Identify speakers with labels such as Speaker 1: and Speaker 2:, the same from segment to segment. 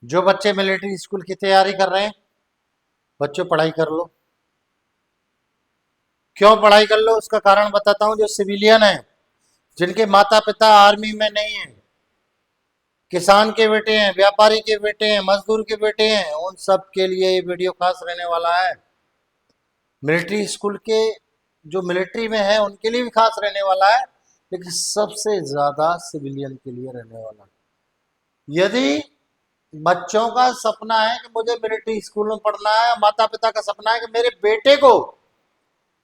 Speaker 1: जो बच्चे military school की तैयारी कर रहे हैं, बच्चों पढ़ाई कर लो। क्यों पढ़ाई कर लो, उसका कारण बताता हूँ। जो सिविलियन है, जिनके माता पिता आर्मी में नहीं है, किसान के बेटे हैं, व्यापारी के बेटे हैं, मजदूर के बेटे हैं, उन सब के लिए ये वीडियो खास रहने वाला है। मिलिट्री स्कूल के जो मिलिट्री में है उनके लिए भी खास रहने वाला है, लेकिन सबसे ज्यादा सिविलियन के लिए रहने वाला है। यदि बच्चों का सपना है कि मुझे मिलिट्री स्कूल में पढ़ना है, माता पिता का सपना है कि मेरे बेटे को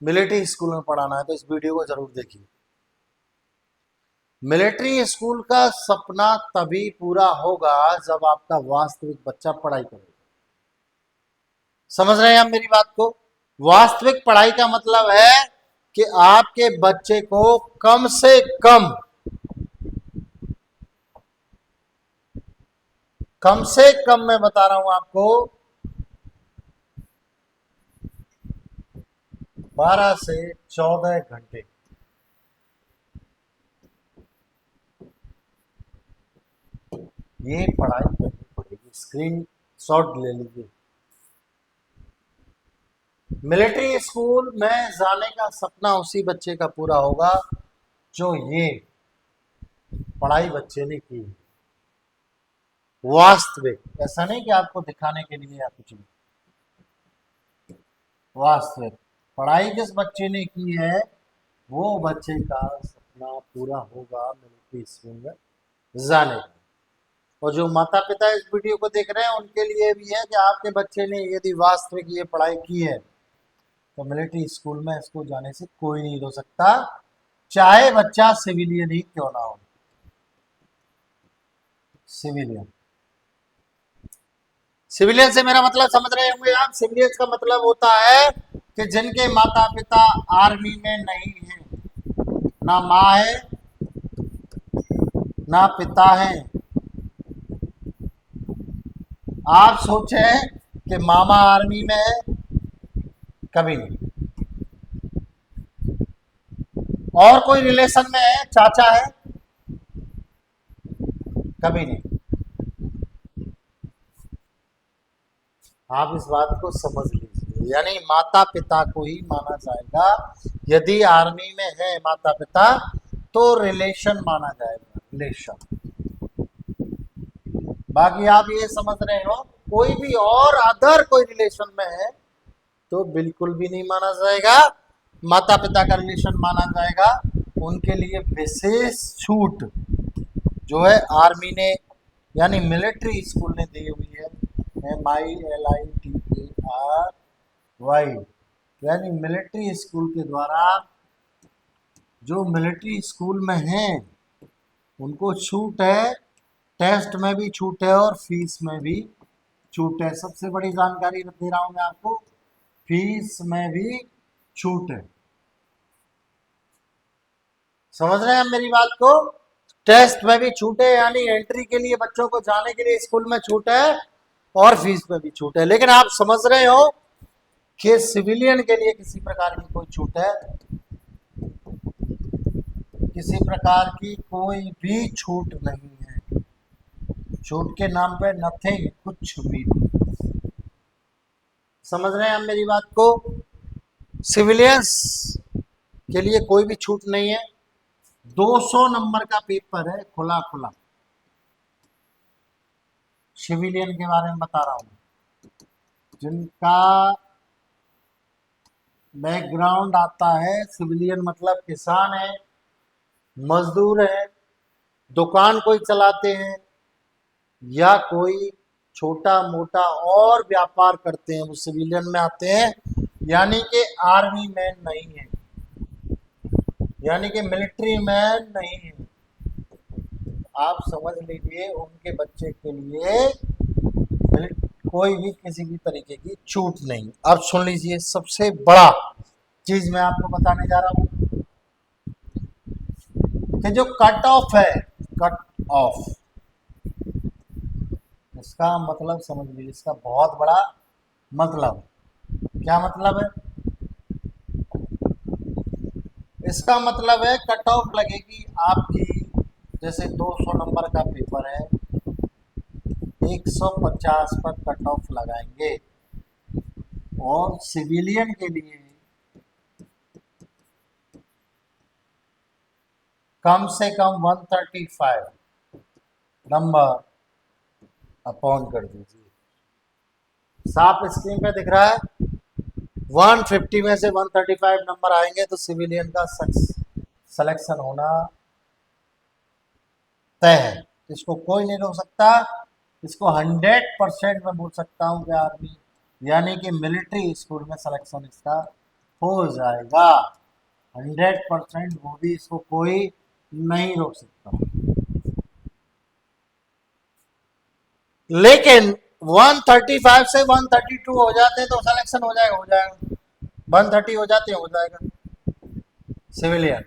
Speaker 1: मिलिट्री स्कूल में पढ़ाना है, तो इस वीडियो को जरूर देखिए। मिलिट्री स्कूल का सपना तभी पूरा होगा जब आपका वास्तविक बच्चा पढ़ाई करेगा। समझ रहे हैं आप मेरी बात को? वास्तविक पढ़ाई का मतलब है कि आपके बच्चे को कम से कम मैं बता रहा हूं आपको, 12 से 14 घंटे ये पढ़ाई करनी पड़ेगी। स्क्रीन शॉट ले लीजिए। मिलिट्री स्कूल में जाने का सपना उसी बच्चे का पूरा होगा जो ये पढ़ाई बच्चे ने की। वास्तविक, ऐसा नहीं कि आपको दिखाने के लिए या कुछ भी। वास्तविक पढ़ाई जिस बच्चे ने की है वो बच्चे का सपना पूरा होगा मिलिट्री स्कूल में जाने का। और जो माता पिता इस वीडियो को देख रहे हैं उनके लिए भी है कि आपके बच्चे ने यदि वास्तविक ये पढ़ाई की है तो मिलिट्री स्कूल में इसको जाने से कोई नहीं रोक सकता, चाहे बच्चा सिविलियन ही क्यों ना हो। सिविलियन, सिविलियन से मेरा मतलब समझ रहे होंगे आप। सिविलियन का मतलब होता है कि जिनके माता पिता आर्मी में नहीं है, ना माँ है ना पिता है। आप सोचे कि मामा आर्मी में है, कभी नहीं। और कोई रिलेशन में है, चाचा है, कभी नहीं। आप इस बात को समझ लीजिए, यानी माता पिता को ही माना जाएगा। यदि आर्मी में है माता पिता तो रिलेशन माना जाएगा, रिलेशन। बाकी आप ये समझ रहे हो कोई भी और अदर कोई रिलेशन में है तो बिल्कुल भी नहीं माना जाएगा। माता पिता का रिलेशन माना जाएगा। उनके लिए विशेष छूट जो है आर्मी ने यानी मिलिट्री स्कूल ने दी हुई है। MILITARY, यानी मिलिट्री स्कूल के द्वारा जो मिलिट्री स्कूल में हैं उनको छूट है। टेस्ट में भी छूट है और फीस में भी छूट है। सबसे बड़ी जानकारी दे रहा हूं मैं आपको, फीस में भी छूट है। समझ रहे हैं आप मेरी बात को? टेस्ट में भी छूट है, यानी एंट्री के लिए बच्चों को जाने के लिए स्कूल में छूट है और फीस में भी छूट है। लेकिन आप समझ रहे हो कि सिविलियन के लिए किसी प्रकार की कोई छूट है? किसी प्रकार की कोई भी छूट नहीं है। छूट के नाम पे नथिंग, कुछ भी नहीं। समझ रहे हैं आप मेरी बात को? सिविलियंस के लिए कोई भी छूट नहीं है। 200 नंबर का पेपर है, खुला खुला। सिविलियन के बारे में बता रहा हूं, जिनका बैकग्राउंड आता है। सिविलियन मतलब किसान है, मजदूर है, दुकान कोई चलाते हैं या कोई छोटा मोटा और व्यापार करते हैं, वो सिविलियन में आते हैं। यानी कि आर्मी मैन नहीं है, यानी कि मिलिट्री मैन नहीं है। आप समझ लीजिए उनके बच्चे के लिए कोई भी किसी भी तरीके की छूट नहीं। अब सुन लीजिए, सबसे बड़ा चीज मैं आपको बताने जा रहा हूं कि जो कट ऑफ है, कट ऑफ, इसका मतलब समझ लीजिए। इसका बहुत बड़ा मतलब, क्या मतलब है? इसका मतलब है कट ऑफ लगेगी आपकी। जैसे 200 नंबर का पेपर है, 150 पर कट ऑफ लगाएंगे और सिविलियन के लिए कम से कम 135 नंबर अपॉन कर दीजिए। साफ स्क्रीन पे दिख रहा है। 150 में से 135 नंबर आएंगे तो सिविलियन का सिलेक्शन होना तय है। इसको कोई नहीं रोक सकता। इसको 100% मैं बोल सकता हूँ कि आर्मी यानी कि मिलिट्री स्कूल में सिलेक्शन इसका हो जाएगा 100%। वो भी इसको कोई नहीं रोक सकता। लेकिन 135 से 132 हो जाते तो सिलेक्शन हो जाएगा 130 हो जाते हो जाएगा सिविलियन।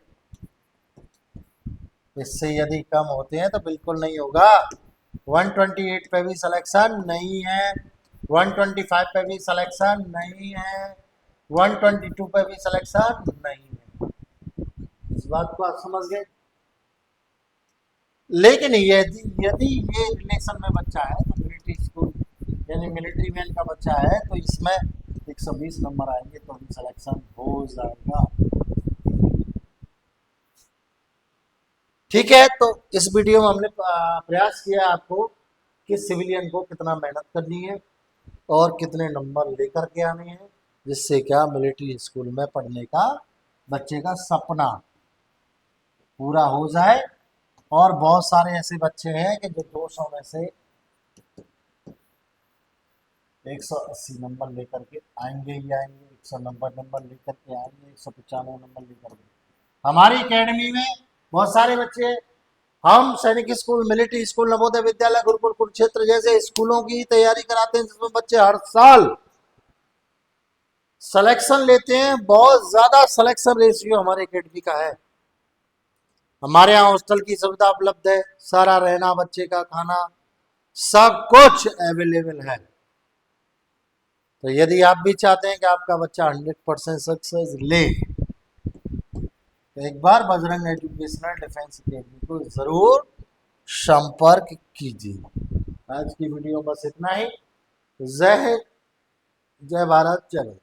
Speaker 1: इससे यदि कम होते हैं तो बिल्कुल नहीं होगा। 128 पे भी सिलेक्शन नहीं है, 125 पे भी सिलेक्शन नहीं है, 122 पे भी सिलेक्शन नहीं है। इस बात को आप समझ गए। लेकिन यदि यदि ये रिलेशन में बच्चा है तो मिलिट्री स्कूल यानी मिलिट्री मैन का बच्चा है तो इसमें 120 नंबर आएंगे तो भी सिलेक्शन हो जाएगा। ठीक है, तो इस वीडियो में हमने प्रयास किया आपको कि सिविलियन को कितना मेहनत करनी है और कितने नंबर लेकर के आने हैं, जिससे क्या मिलिट्री स्कूल में पढ़ने का बच्चे का सपना पूरा हो जाए। और बहुत सारे ऐसे बच्चे हैं कि जो 200 में से 180 नंबर लेकर के आएंगे ही आएंगे, 190 नंबर लेकर के आएंगे, 195 नंबर लेकर के। हमारी एकेडमी में बहुत सारे बच्चे, हम सैनिक school, military school, Navodaya Vidyalaya, Gurukul, Kurukshetra जैसे स्कूलों की तैयारी कराते हैं, जिसमें बच्चे हर साल सिलेक्शन लेते हैं। बहुत ज्यादा सिलेक्शन रेशियो हमारे एकेडमी का है। हमारे यहाँ हॉस्टल की सुविधा उपलब्ध है, सारा रहना, बच्चे का खाना, सब कुछ अवेलेबल है। तो यदि आप भी चाहते हैं कि आपका बच्चा 100% सक्सेस ले तो एक बार बजरंग एजुकेशनल डिफेंस अकेडमी को जरूर संपर्क कीजिए। आज की वीडियो बस इतना ही। जय हिंद, जय भारत, जय भारत।